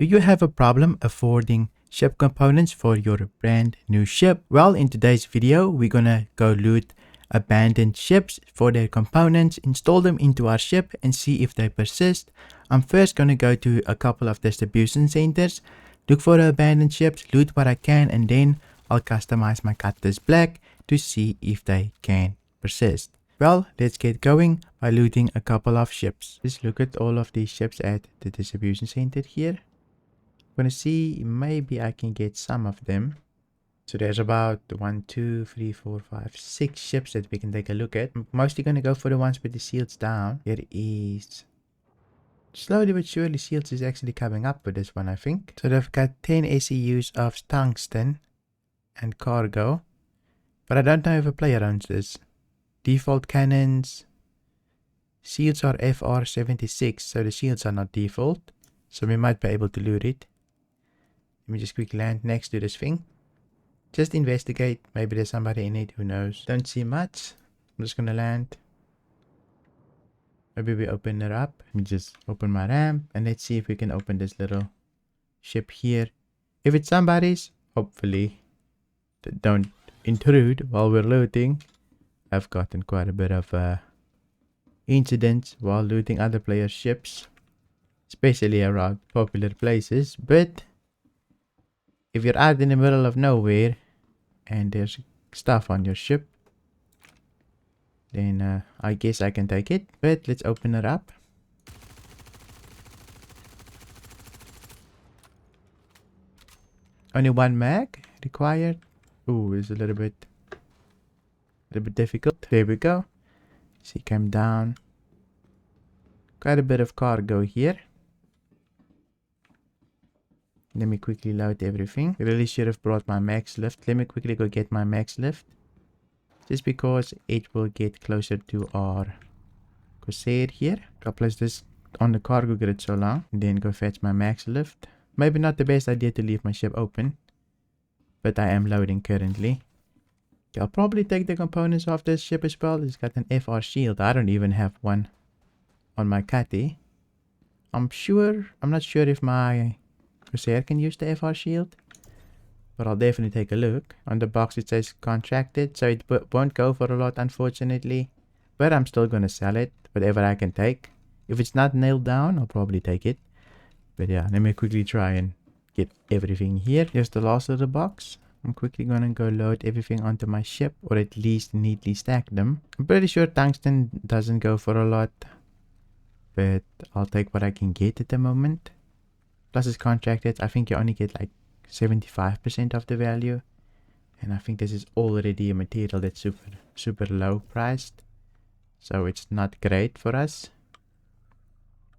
Do you have a problem affording ship components for your brand new ship? Well, in today's video, we're gonna go loot abandoned ships for their components, install them into our ship and see if they persist. I'm first gonna go to a couple of distribution centers, look for the abandoned ships, loot what I can, and then I'll customize my Cutlass Black to see if they can persist. Well, let's get going by looting a couple of ships. Just look at all of these ships at the distribution center here. I'm gonna see maybe I can get some of them. So there's about 1, 2, 3, 4, 5, 6 ships that we can take a look at. I'm mostly gonna go for the ones with the shields down. There is slowly but surely shields is actually coming up with this one, I think. So they've got 10 SEUs of tungsten and cargo, but I don't know if a player owns this. Default cannons. Shields are FR76, so the shields are not default, so we might be able to loot it. Let me just quickly land next to this thing. Just investigate. Maybe there's somebody in it. Who knows? Don't see much. I'm just gonna land. Maybe we open it up. Let me just open my ramp and let's see if we can open this little ship here. If it's somebody's, hopefully don't intrude while we're looting. I've gotten quite a bit of incidents while looting other players' ships, especially around popular places. But if you're out in the middle of nowhere and there's stuff on your ship, then I guess I can take it. But let's open it up. Only 1 mag required. Ooh, it's a little bit difficult. There we go. She came down. Quite a bit of cargo here. Let me quickly load everything. I really should have brought my max lift. Let me quickly go get my max lift, just because it will get closer to our Corsair here. I'll place this on the cargo grid so long, and then go fetch my max lift. Maybe not the best idea to leave my ship open, but I am loading currently. I'll probably take the components off this ship as well. It's got an FR shield. I don't even have one on my Catty. I'm not sure if my Corsair can use the FR shield, but I'll definitely take a look. On the box it says contracted, so it won't go for a lot, unfortunately, but I'm still gonna sell it, whatever I can take. If it's not nailed down, I'll probably take it. But yeah, let me quickly try and get everything here. Here's the last of the box. I'm quickly gonna go load everything onto my ship, or at least neatly stack them. I'm pretty sure tungsten doesn't go for a lot, but I'll take what I can get at the moment. Plus it's contracted. I think you only get like 75% of the value, and I think this is already a material that's super low priced, so it's not great for us,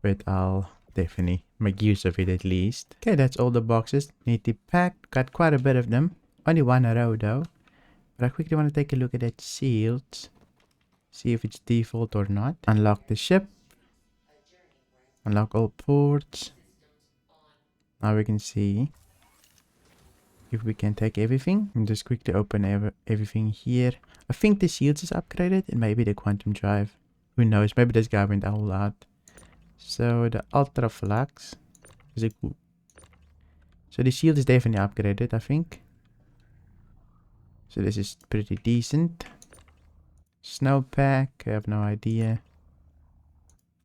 but I'll definitely make use of it at least. Okay, that's all the boxes neatly packed. Got quite a bit of them. Only 1 row though, but I quickly want to take a look at that shield, see if it's default or not. Unlock the ship, unlock all ports. Now we can see if we can take everything. And just quickly open everything here. I think the shields is upgraded, and maybe the quantum drive. Who knows? Maybe this guy went all out. So the ultra flux is it cool? So the shield is definitely upgraded, I think. So this is pretty decent. Snow pack, I have no idea.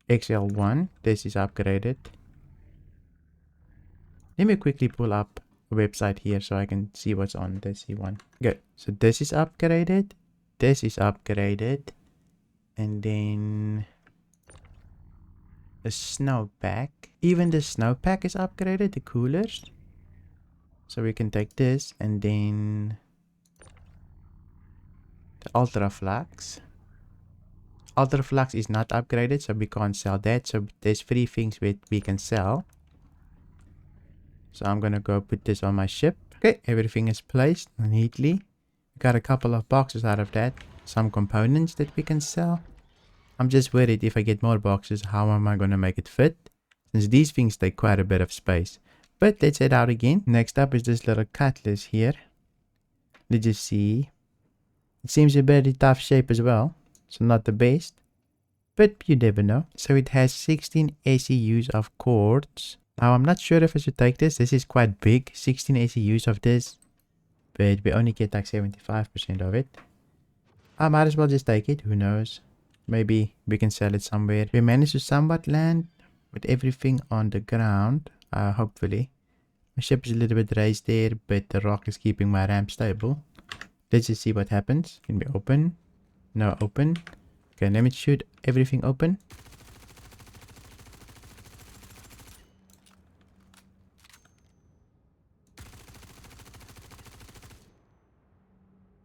XL1, this is upgraded. Let me quickly pull up a website here so I can see what's on this one. Good. So this is upgraded. This is upgraded. And then the snow pack. Even the snow pack is upgraded, the coolers. So we can take this, and then the ultra flux. Ultra flux is not upgraded, so we can't sell that. So there's 3 things we can sell. So I'm gonna go put this on my ship. Okay, everything is placed neatly. Got a couple of boxes out of that. Some components that we can sell. I'm just worried if I get more boxes, how am I gonna make it fit? Since these things take quite a bit of space. But let's head out again. Next up is this little Cutlass here. Let's just see. It seems a very tough shape as well. So not the best, but you never know. So it has 16 SEUs of cords. Now I'm not sure if I should take this. This is quite big, 16 ACUs of this, but we only get like 75% of it. I might as well just take it, who knows. Maybe we can sell it somewhere. We managed to somewhat land with everything on the ground, hopefully. My ship is a little bit raised there, but the rock is keeping my ramp stable. Let's just see what happens. Can we open? No, open. Okay, let me shoot everything open.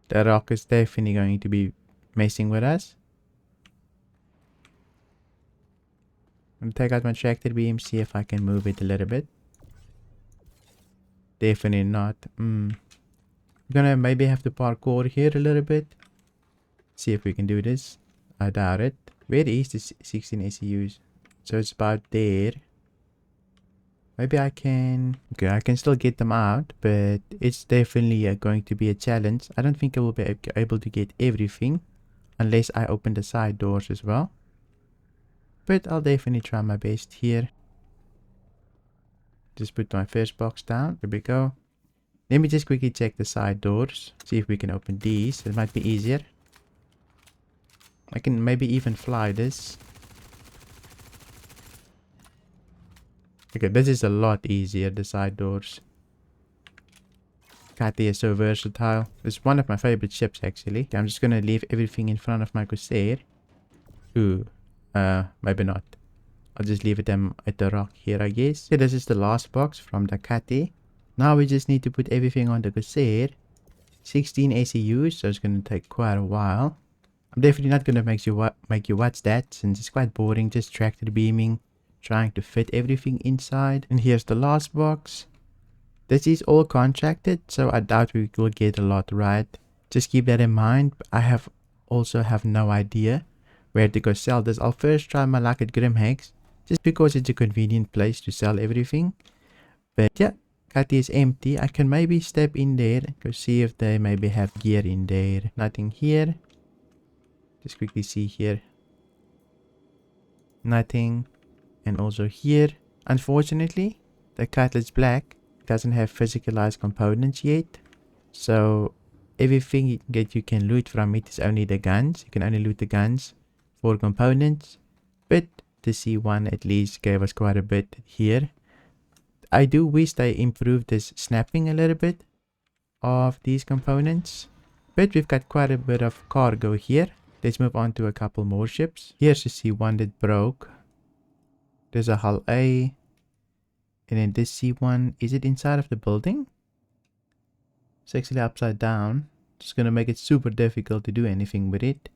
The rock is definitely going to be messing with us. I'm gonna take out my tractor beam, see if I can move it a little bit. Definitely not. I'm gonna maybe have to parkour here a little bit. See if we can do this. I doubt it. Where is the 16 ACUs? So it's about there. Maybe I can... Okay, I can still get them out, but it's definitely going to be a challenge. I don't think I will be able to get everything unless I open the side doors as well. But I'll definitely try my best here. Just put my first box down. There we go. Let me just quickly check the side doors. See if we can open these. It might be easier. I can maybe even fly this. Okay, this is a lot easier, the side doors. Catty is so versatile. It's one of my favorite ships, actually. Okay, I'm just gonna leave everything in front of my Corsair. Ooh, maybe not. I'll just leave it at the rock here, I guess. Okay, this is the last box from the Catty. Now we just need to put everything on the Corsair. 16 ACUs, so it's gonna take quite a while. I'm definitely not gonna make you watch that, since it's quite boring, just tractor beaming, trying to fit everything inside. And here's the last box. This is all contracted, so I doubt we will get a lot right. Just keep that in mind. I also have no idea where to go sell this. I'll first try my luck at Grimhex, just because it's a convenient place to sell everything. But yeah, Catty is empty. I can maybe step in there, go see if they maybe have gear in there. Nothing here. Just quickly see here. Nothing. And also here, unfortunately, the Cutlass Black doesn't have physicalized components yet. So everything that you can loot from it is only the guns. You can only loot the guns for components. But the C1 at least gave us quite a bit here. I do wish they improved this snapping a little bit of these components. But we've got quite a bit of cargo here. Let's move on to a couple more ships. Here's the C1 that broke. There's a hull A. And then this C1, is it inside of the building? It's actually upside down. It's gonna make it super difficult to do anything with it.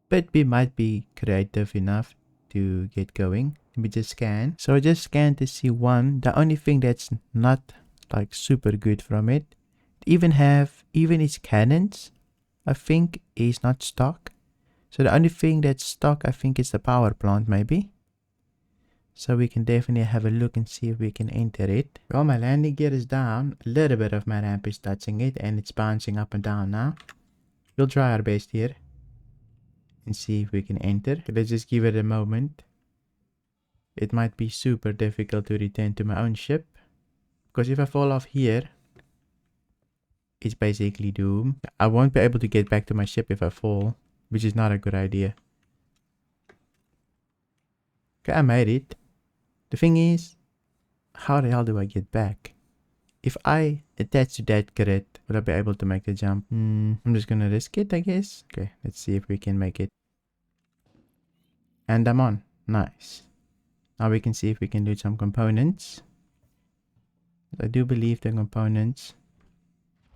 But we might be creative enough to get going. Let me just scan. So I just scanned the C1. The only thing that's not like super good from it, even its cannons, I think is not stock. So the only thing that's stock, I think, is the power plant maybe. So we can definitely have a look and see if we can enter it. Well, my landing gear is down. A little bit of my ramp is touching it and it's bouncing up and down now. We'll try our best here and see if we can enter. Okay, let's just give it a moment. It might be super difficult to return to my own ship, because if I fall off here, it's basically doom. I won't be able to get back to my ship if I fall, which is not a good idea. Okay, I made it. The thing is, how the hell do I get back? If I attach to that grid, will I be able to make the jump? I'm just gonna risk it, I guess. Okay, let's see if we can make it. And I'm on. Nice. Now we can see if we can loot some components. I do believe the components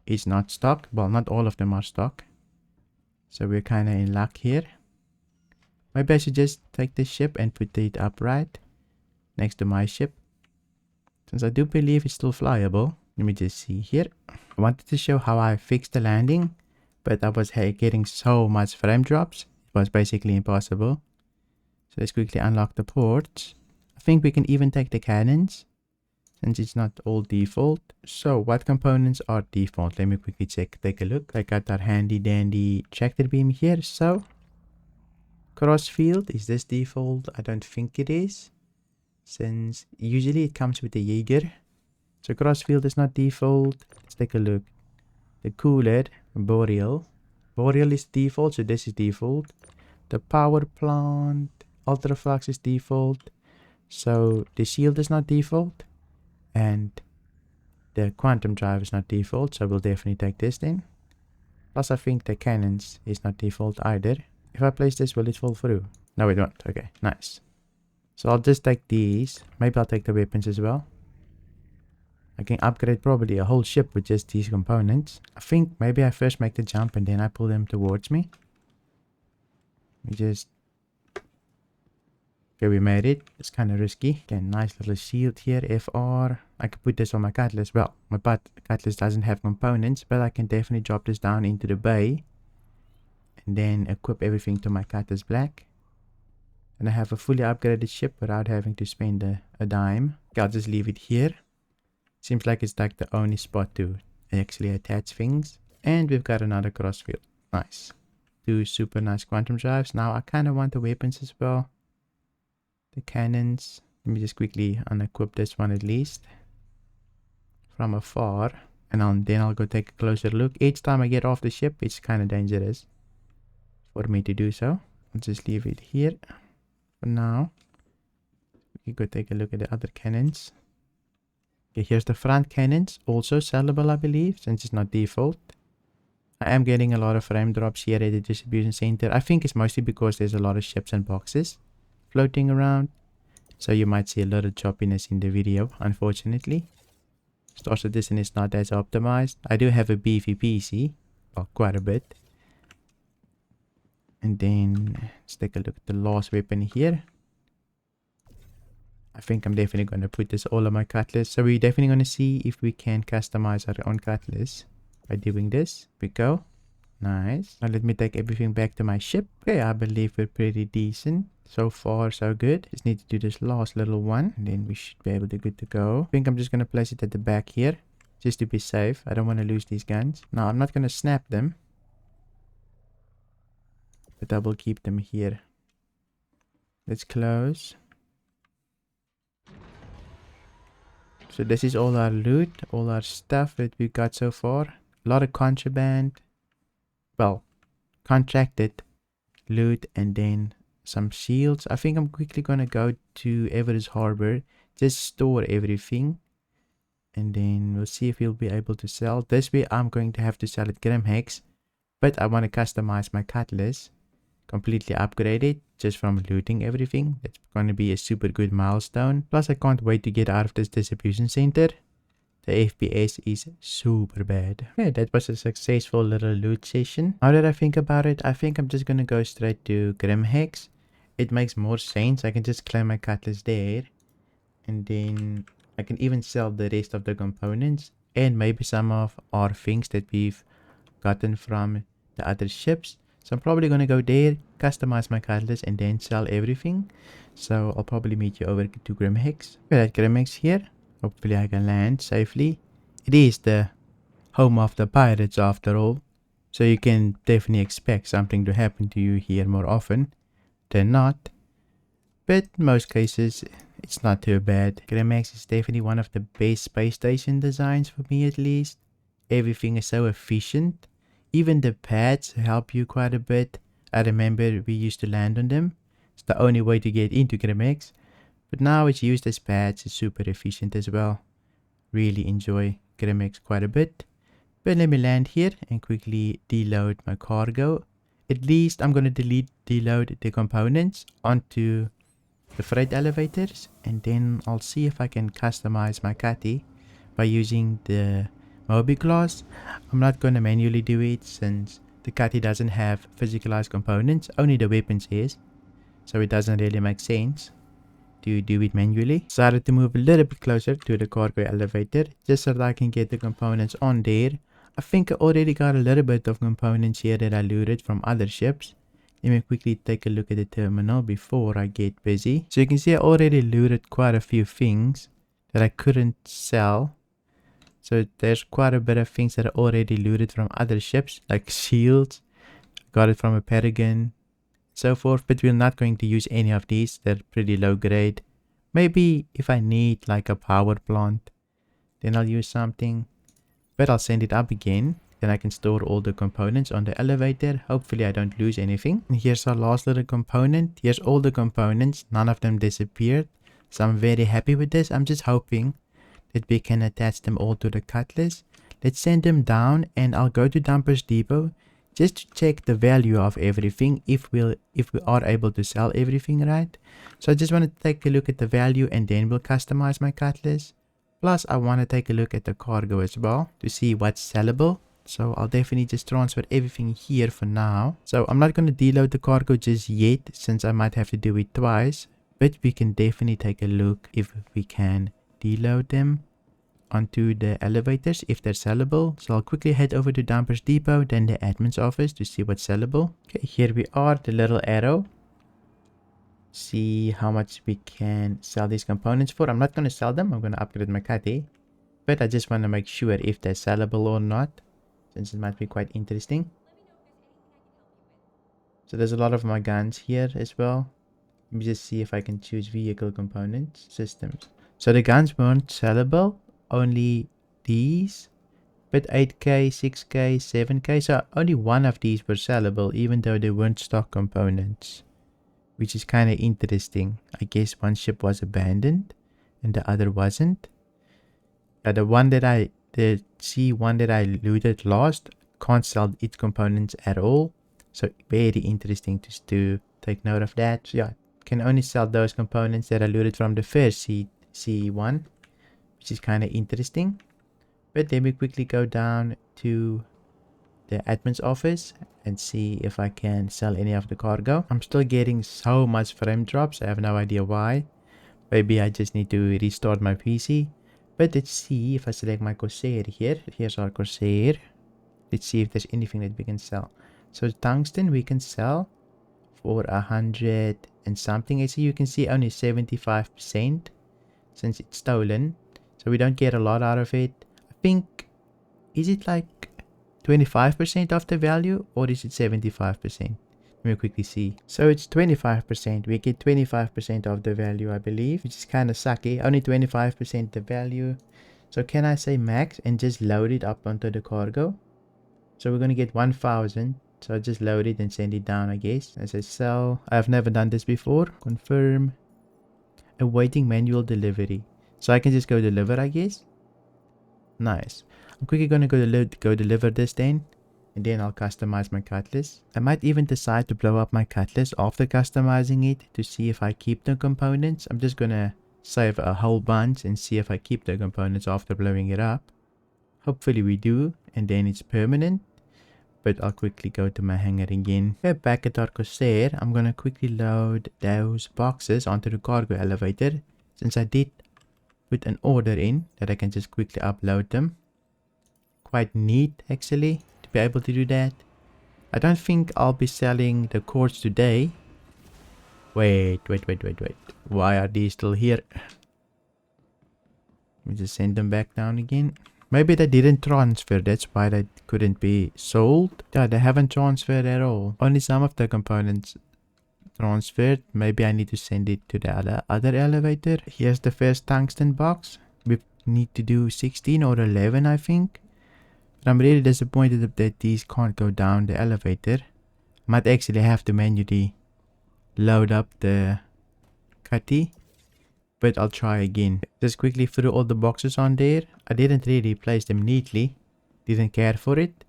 is not stock. Well, not all of them are stock. So we're kind of in luck here. Maybe I should just take this ship and put it upright next to my ship, since I do believe it's still flyable. Let me just see here. I wanted to show how I fixed the landing, but I was getting so much frame drops. It was basically impossible. So let's quickly unlock the ports. I think we can even take the cannons, since it's not all default. So what components are default? Let me quickly take a look. I got our handy dandy tractor beam here. So crossfield, is this default? I don't think it is. since usually it comes with the Jaeger. So crossfield is not default. Let's take a look. The cooler, Boreal. Boreal is default, so this is default. The power plant, Ultraflux is default. So the shield is not default. And the quantum drive is not default, so we'll definitely take this then. Plus I think the cannons is not default either. If I place this, will it fall through? No, it won't. Okay, nice. So I'll just take these. Maybe I'll take the weapons as well. I can upgrade probably a whole ship with just these components. I think maybe I first make the jump and then I pull them towards me. We just... Okay, we made it. It's kind of risky. Okay, nice little shield here, FR. I can put this on my Cutlass. Well, my Cutlass doesn't have components, but I can definitely drop this down into the bay. And then equip everything to my Cutlass Black. And I have a fully upgraded ship without having to spend a dime. Okay, I'll just leave it here. Seems like it's like the only spot to actually attach things. And we've got another crossfield. Nice. 2 super nice quantum drives. Now I kind of want the weapons as well. The cannons. Let me just quickly unequip this one at least. From afar. And then I'll go take a closer look. Each time I get off the ship, it's kind of dangerous for me to do so. I'll just leave it here for now. We can go take a look at the other cannons. Okay, here's the front cannons, also sellable I believe, since it's not default. I am getting a lot of frame drops here at the distribution center. I think it's mostly because there's a lot of ships and boxes floating around. So you might see a lot of choppiness in the video, unfortunately. Star Citizen is not as optimized. I do have a beefy PC, well, quite a bit. And then let's take a look at the last weapon here. I think I'm definitely going to put this all on my Cutlass. So we're definitely going to see if we can customize our own Cutlass by doing this. We go. Nice. Now let me take everything back to my ship. Okay, I believe we're pretty decent. So far, so good. Just need to do this last little one. And then we should be able to good to go. I think I'm just going to place it at the back here. Just to be safe. I don't want to lose these guns. Now, I'm not going to snap them. But I will keep them here. Let's close. So this is all our loot, all our stuff that we got so far. A lot of contraband. Well, contracted loot and then some shields. I think I'm quickly going to go to Everest Harbor. Just store everything. And then we'll see if we'll be able to sell. This way I'm going to have to sell at Grimhex. But I want to customize my Cutlass. Completely upgrade it just from looting everything. That's going to be a super good milestone. Plus I can't wait to get out of this distribution center. The FPS is super bad. Okay, that was a successful little loot session. Now that I think about it, I think I'm just going to go straight to Grimhex. It makes more sense. I can just claim my Cutlass there. And then I can even sell the rest of the components. And maybe some of our things that we've gotten from the other ships. So I'm probably going to go there, customize my Cutlass, and then sell everything. So I'll probably meet you over to Grimhex. We're at Grimhex here. Hopefully I can land safely. It is the home of the pirates after all. So you can definitely expect something to happen to you here more often than not. But in most cases, it's not too bad. Grimhex is definitely one of the best space station designs for me at least. Everything is so efficient. Even the pads help you quite a bit. I remember we used to land on them. It's the only way to get into Grimhex. But now it's used as pads. It's super efficient as well. Really enjoy Grimhex quite a bit. But let me land here and quickly deload my cargo. At least I'm going to deload the components onto the freight elevators. And then I'll see if I can customize my Cutty by using the Moby class. I'm not going to manually do it since the Cutty doesn't have physicalized components, only the weapons is. So it doesn't really make sense to do it manually. Decided to move a little bit closer to the cargo elevator just so that I can get the components on there. I think I already got a little bit of components here that I looted from other ships. Let me quickly take a look at the terminal before I get busy. So you can see I already looted quite a few things that I couldn't sell. So there's quite a bit of things that I already looted from other ships, like shields. Got it from a Paragon, so forth. But we're not going to use any of these. They're pretty low grade. Maybe if I need like a power plant, then I'll use something. But I'll send it up again. Then I can store all the components on the elevator. Hopefully I don't lose anything. And here's our last little component. Here's all the components. None of them disappeared. So I'm very happy with this. I'm just hoping that we can attach them all to the Cutlass. Let's send them down and I'll go to Dumpers Depot just to check the value of everything if we are able to sell everything, right? So I just want to take a look at the value and then we'll customize my Cutlass. Plus I want to take a look at the cargo as well to see what's sellable. So I'll definitely just transfer everything here for now. So I'm not going to deload the cargo just yet since I might have to do it twice. But we can definitely take a look if we can deload them onto the elevators if they're sellable. So I'll quickly head over to Dumpers Depot, then the admin's office to see what's sellable. Okay, here we are, the little arrow. See how much we can sell these components for. I'm not going to sell them. I'm going to upgrade my cutty. But I just want to make sure if they're sellable or not, since it might be quite interesting. So there's a lot of my guns here as well. Let me just see if I can choose vehicle components, systems. So the guns weren't sellable, only these, but 8k, 6k, 7k. So only one of these were sellable, even though they weren't stock components, which is kind of interesting. I guess one ship was abandoned and the other wasn't. The one that the C1 that I looted last can't sell its components at all. So very interesting just to take note of that. So yeah, can only sell those components that I looted from the first C1, which is kind of interesting. But let me quickly go down to the admin's office and see if I can sell any of the cargo. I'm still getting so much frame drops. I have no idea why. Maybe I just need to restart my PC. But let's see if I select my Corsair here. Here's our Corsair. Let's see if there's anything that we can sell. So tungsten we can sell for 100 and something. As you can see, only 75% since it's stolen. So we don't get a lot out of it. I think, is it like 25% of the value or is it 75%? Let me quickly see. So it's 25%. We get 25% of the value, I believe, which is kind of sucky. Only 25% the value. So can I say max and just load it up onto the cargo? So we're going to get 1000. So I just load it and send it down, I guess. As I sell, I've never done this before. Confirm. Awaiting manual delivery. So I can just go deliver, I guess. Nice. I'm quickly going to go deliver this then. And then I'll customize my Cutlass. I might even decide to blow up my Cutlass after customizing it to see if I keep the components. I'm just going to save a whole bunch and see if I keep the components after blowing it up. Hopefully we do. And then it's permanent. But I'll quickly go to my hangar again. Okay, back at our Corsair, I'm going to quickly load those boxes onto the cargo elevator. Since I did put an order in that I can just quickly upload them. Quite neat actually to be able to do that. I don't think I'll be selling the quartz today. Wait. Why are these still here? Let me just send them back down again. Maybe they didn't transfer, that's why they couldn't be sold. Yeah, they haven't transferred at all. Only some of the components transferred. Maybe I need to send it to the other elevator. Here's the first tungsten box. We need to do 16 or 11, I think. But I'm really disappointed that these can't go down the elevator. Might actually have to manually load up the cutty. But I'll try again. Just quickly threw all the boxes on there. I didn't really place them neatly. Didn't care for it.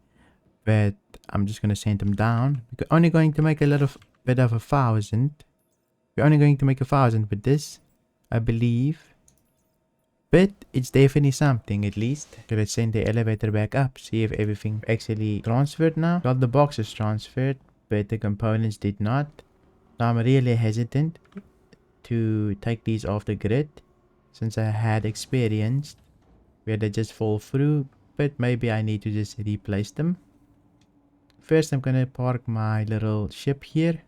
But I'm just going to send them down. We're only going to make a little bit of 1,000. We're only going to make 1,000 with this, I believe. But it's definitely something at least. So let's send the elevator back up. See if everything actually transferred now. Got the boxes transferred, but the components did not. Now I'm really hesitant to take these off the grid, since I had experienced where they just fall through, but maybe I need to just replace them. First I'm gonna park my little ship here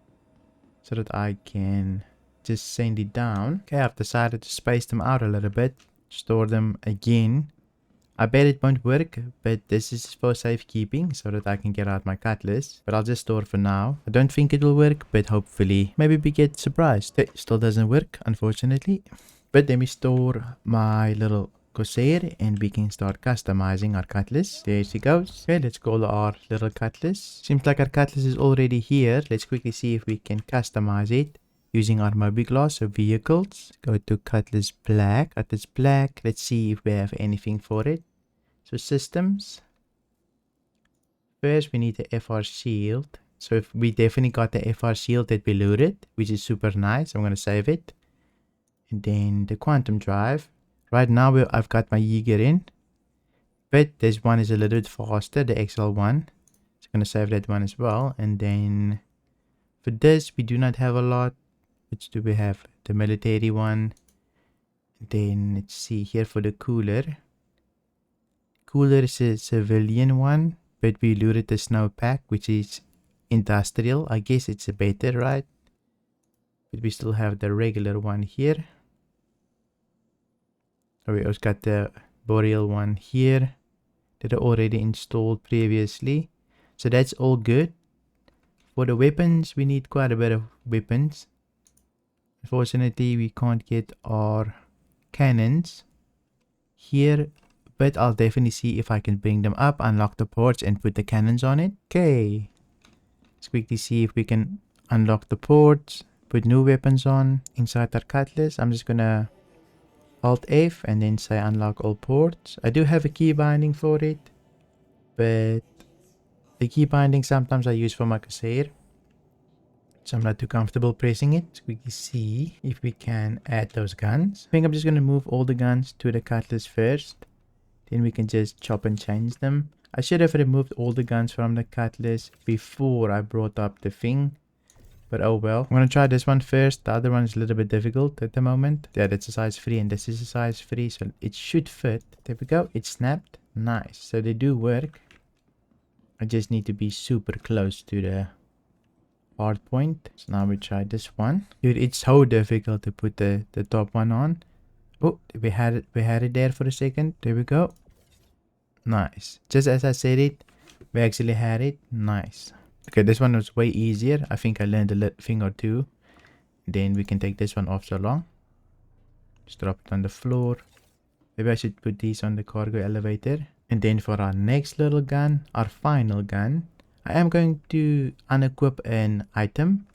so that I can just send it down. Okay, I've decided to space them out a little bit, store them again. I bet it won't work, but this is for safekeeping so that I can get out my Cutlass. But I'll just store for now. I don't think it will work, but hopefully maybe we get surprised. It still doesn't work, unfortunately. But let me store my little Corsair and we can start customizing our Cutlass. There she goes. Okay, let's call our little Cutlass. Seems like our Cutlass is already here. Let's quickly see if we can customize it using our mobi-glass. So vehicles, go to Cutlass Black. Cutlass Black, let's see if we have anything for it. So systems. First we need the FR shield. So if we definitely got the FR shield that we looted, which is super nice. I'm going to save it. And then the quantum drive. Right now I've got my Jaeger in, but this one is a little bit faster, the XL1. So I'm going to save that one as well. And then for this we do not have a lot. Which do we have? The military one. Then let's see here for the cooler. Cooler is a civilian one, but we looted the snowpack, which is industrial. I guess it's a better, right? But we still have the regular one here. Oh, we also got the boreal one here that I already installed previously. So that's all good. For the weapons, we need quite a bit of weapons. Unfortunately, we can't get our cannons here, but I'll definitely see if I can bring them up, unlock the ports, and put the cannons on it. Okay, let's quickly see if we can unlock the ports, put new weapons on inside our Cutlass. I'm just gonna Alt F and then say unlock all ports. I do have a key binding for it, but the key binding sometimes I use for my Corsair, so I'm not too comfortable pressing it. So we can see if we can add those guns. I think I'm just going to move all the guns to the Cutlass first. Then we can just chop and change them. I should have removed all the guns from the Cutlass before I brought up the thing. But oh well. I'm going to try this one first. The other one is a little bit difficult at the moment. Yeah, that's a size 3 and this is a size 3. So it should fit. There we go. It snapped. Nice. So they do work. I just need to be super close to the hard point. So now we try this one. Dude, it's so difficult to put the top one on. Oh, we had it there for a second. There we go. Nice. Just as I said it, we actually had it. Nice. Okay, this one was way easier. I think I learned a thing or two. Then we can take this one off so long. Just drop it on the floor. Maybe I should put these on the cargo elevator. And then for our next little gun, our final gun, I am going to unequip an item,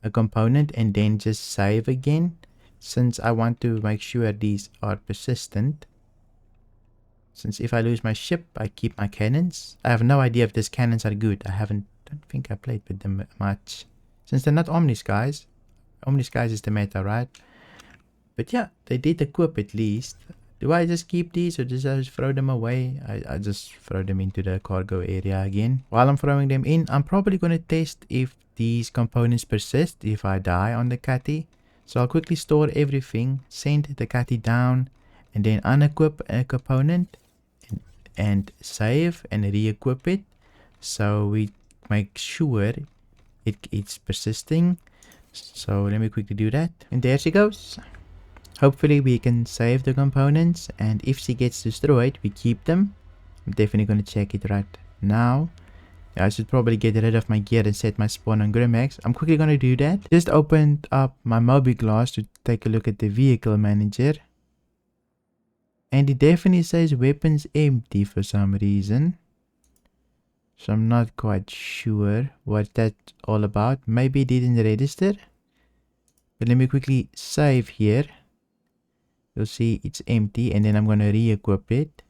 a component, and then just save again, since I want to make sure these are persistent. Since if I lose my ship, I keep my cannons. I have no idea if these cannons are good. don't think I played with them much. Since they're not Omniskies. Omniskies is the meta, right? But yeah, they did equip at least. Do I just keep these or just throw them away? I just throw them into the cargo area again. While I'm throwing them in, I'm probably going to test if these components persist if I die on the Catty. So I'll quickly store everything, send the Catty down, and then unequip a component and save and re-equip it. So we make sure it's persisting. So let me quickly do that. And there she goes. Hopefully we can save the components, and if she gets destroyed, we keep them. I'm definitely going to check it right now. Yeah, I should probably get rid of my gear and set my spawn on Grimax. I'm quickly going to do that. Just opened up my mobi-glass to take a look at the vehicle manager. And it definitely says weapons empty for some reason. So I'm not quite sure what that's all about. Maybe it didn't register. But let me quickly save here. You'll see it's empty, and then I'm going to re-equip it.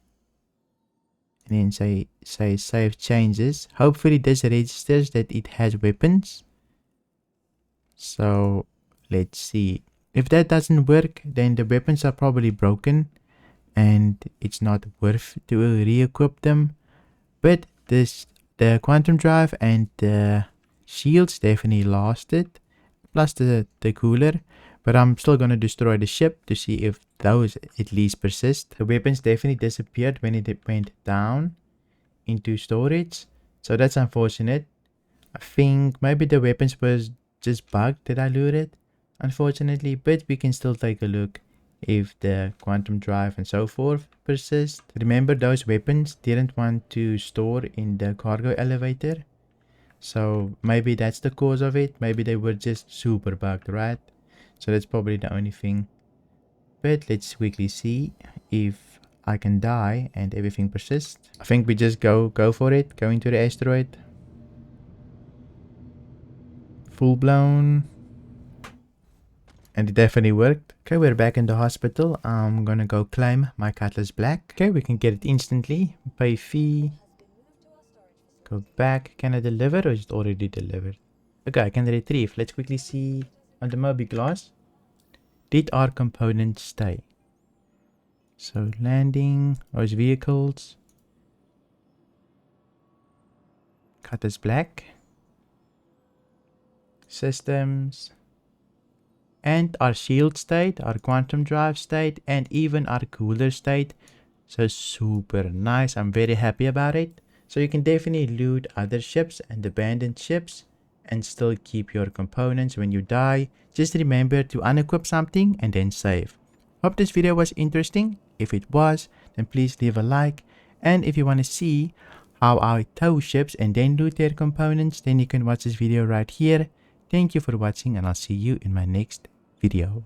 And then say save changes. Hopefully this registers that it has weapons. So let's see. If that doesn't work, then the weapons are probably broken and it's not worth to re-equip them. But the quantum drive and the shields definitely lasted. Plus the cooler. But I'm still going to destroy the ship to see if those at least persist. The weapons definitely disappeared when it went down into storage. So that's unfortunate. I think maybe the weapons was just bugged that I looted, unfortunately. But we can still take a look if the quantum drive and so forth persist. Remember, those weapons didn't want to store in the cargo elevator. So maybe that's the cause of it. Maybe they were just super bugged, right? So that's probably the only thing. But let's quickly see if I can die and everything persists. I think we just go for it. Go into the asteroid. Full blown. And it definitely worked. Okay, we're back in the hospital. I'm gonna go claim my Cutlass Black. Okay, we can get it instantly. Pay fee. Go back. Can I deliver or is it already delivered? Okay, I can retrieve. Let's quickly see on the Moby Glass. Did our components stay? So landing, those vehicles. Cutlass Black. Systems. And our shield state, our quantum drive state, and even our cooler state. So super nice. I'm very happy about it. So you can definitely loot other ships and abandoned ships and still keep your components when you die. Just remember to unequip something and then save. Hope this video was interesting. If it was, then please leave a like. And if you want to see how I tow ships and then loot their components, then you can watch this video right here. Thank you for watching and I'll see you in my next video.